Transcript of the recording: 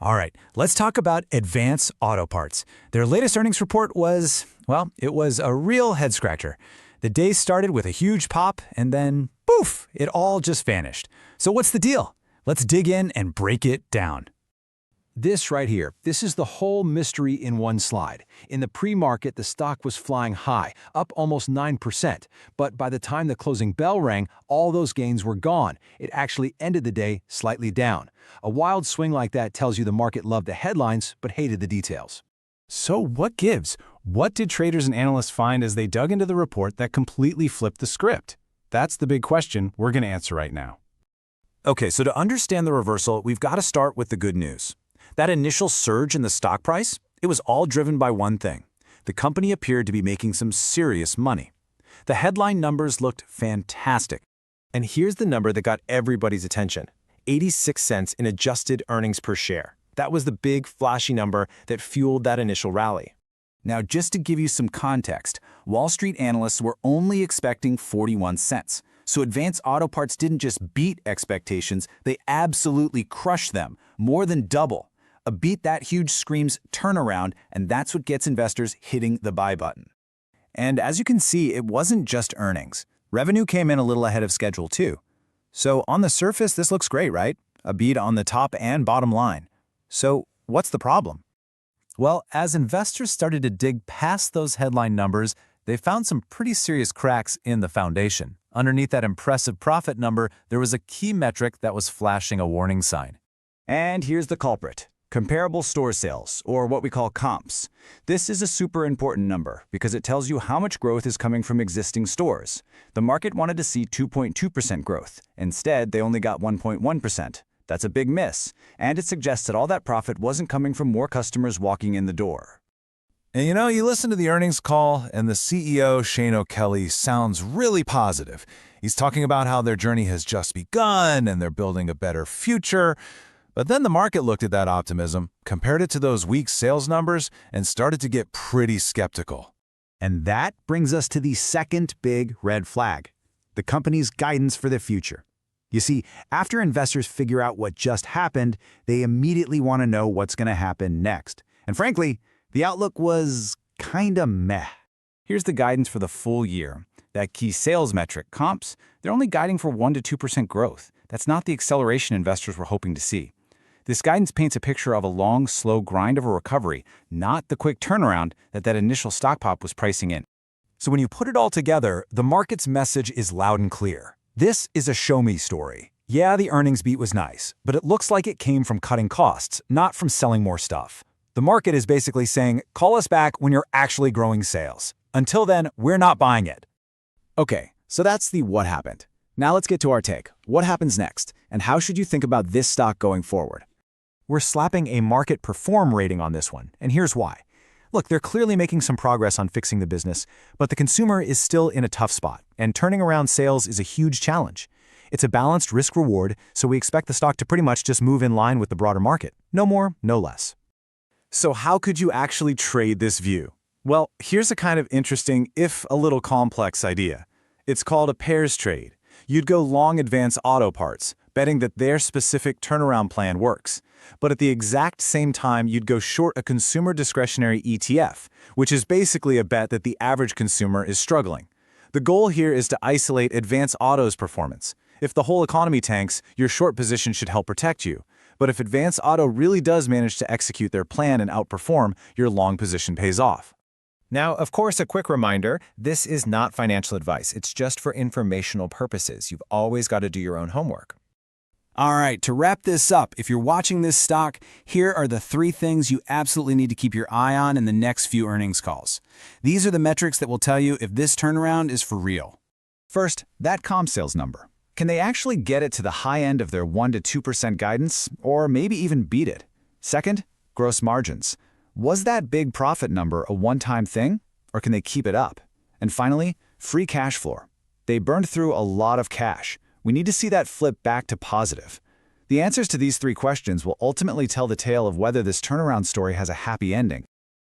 All right, let's talk about Advance Auto Parts. Their latest earnings report was, well, it was a real head-scratcher. The day started with a huge pop, and then, poof, it all just vanished. So what's the deal? Let's dig in and break it down. This right here, this is the whole mystery in one slide. In the pre-market, the stock was flying high, up almost 9%. But by the time the closing bell rang, all those gains were gone. It actually ended the day slightly down. A wild swing like that tells you the market loved the headlines but hated the details. So what gives? What did traders and analysts find as they dug into the report that completely flipped the script? That's the big question we're going to answer right now. Okay, so to understand the reversal, we've got to start with the good news. That initial surge in the stock price, it was all driven by one thing. The company appeared to be making some serious money. The headline numbers looked fantastic. And here's the number that got everybody's attention: 86 cents in adjusted earnings per share. That was the big, flashy number that fueled that initial rally. Now, just to give you some context, Wall Street analysts were only expecting 41 cents. So Advance Auto Parts didn't just beat expectations, they absolutely crushed them, more than double. A beat that huge screams turnaround, and that's what gets investors hitting the buy button. And as you can see, it wasn't just earnings. Revenue came in a little ahead of schedule too. So on the surface, this looks great, right? A beat on the top and bottom line. So what's the problem? Well, as investors started to dig past those headline numbers, they found some pretty serious cracks in the foundation. Underneath that impressive profit number, there was a key metric that was flashing a warning sign. And here's the culprit: comparable store sales, or what we call comps. This is a super important number because it tells you how much growth is coming from existing stores. The market wanted to see 2.2% growth. Instead, they only got 1.1%. That's a big miss, and it suggests that all that profit wasn't coming from more customers walking in the door. And you listen to the earnings call, and the CEO, Shane O'Kelly, sounds really positive. He's talking about how their journey has just begun and they're building a better future. But then the market looked at that optimism, compared it to those weak sales numbers, and started to get pretty skeptical. And that brings us to the second big red flag: the company's guidance for the future. You see, after investors figure out what just happened, they immediately want to know what's going to happen next. And frankly, the outlook was kinda meh. Here's the guidance for the full year. That key sales metric, comps, they're only guiding for 1 to 2% growth. That's not the acceleration investors were hoping to see. This guidance paints a picture of a long, slow grind of a recovery, not the quick turnaround that initial stock pop was pricing in. So when you put it all together, the market's message is loud and clear. This is a show-me story. Yeah, the earnings beat was nice, but it looks like it came from cutting costs, not from selling more stuff. The market is basically saying, call us back when you're actually growing sales. Until then, we're not buying it. Okay, so that's the what happened. Now let's get to our take. What happens next, and how should you think about this stock going forward? We're slapping a market perform rating on this one, and here's why. Look, they're clearly making some progress on fixing the business, but the consumer is still in a tough spot, and turning around sales is a huge challenge. It's a balanced risk-reward, so we expect the stock to pretty much just move in line with the broader market. No more, no less. So how could you actually trade this view? Well, here's a kind of interesting, if a little complex idea. It's called a pairs trade. You'd go long Advance Auto Parts, betting that their specific turnaround plan works. But at the exact same time, you'd go short a consumer discretionary ETF, which is basically a bet that the average consumer is struggling. The goal here is to isolate Advance Auto's performance. If the whole economy tanks, your short position should help protect you. But if Advance Auto really does manage to execute their plan and outperform, your long position pays off. Now, of course, a quick reminder, this is not financial advice. It's just for informational purposes. You've always got to do your own homework. All right, to wrap this up, if you're watching this stock, here are the 3 things you absolutely need to keep your eye on in the next few earnings calls. These are the metrics that will tell you if this turnaround is for real. First, that comp sales number. Can they actually get it to the high end of their 1 to 2% guidance, or maybe even beat it? Second, gross margins. Was that big profit number a one-time thing, or can they keep it up? And finally, free cash flow. They burned through a lot of cash. We need to see that flip back to positive. The answers to these 3 questions will ultimately tell the tale of whether this turnaround story has a happy ending.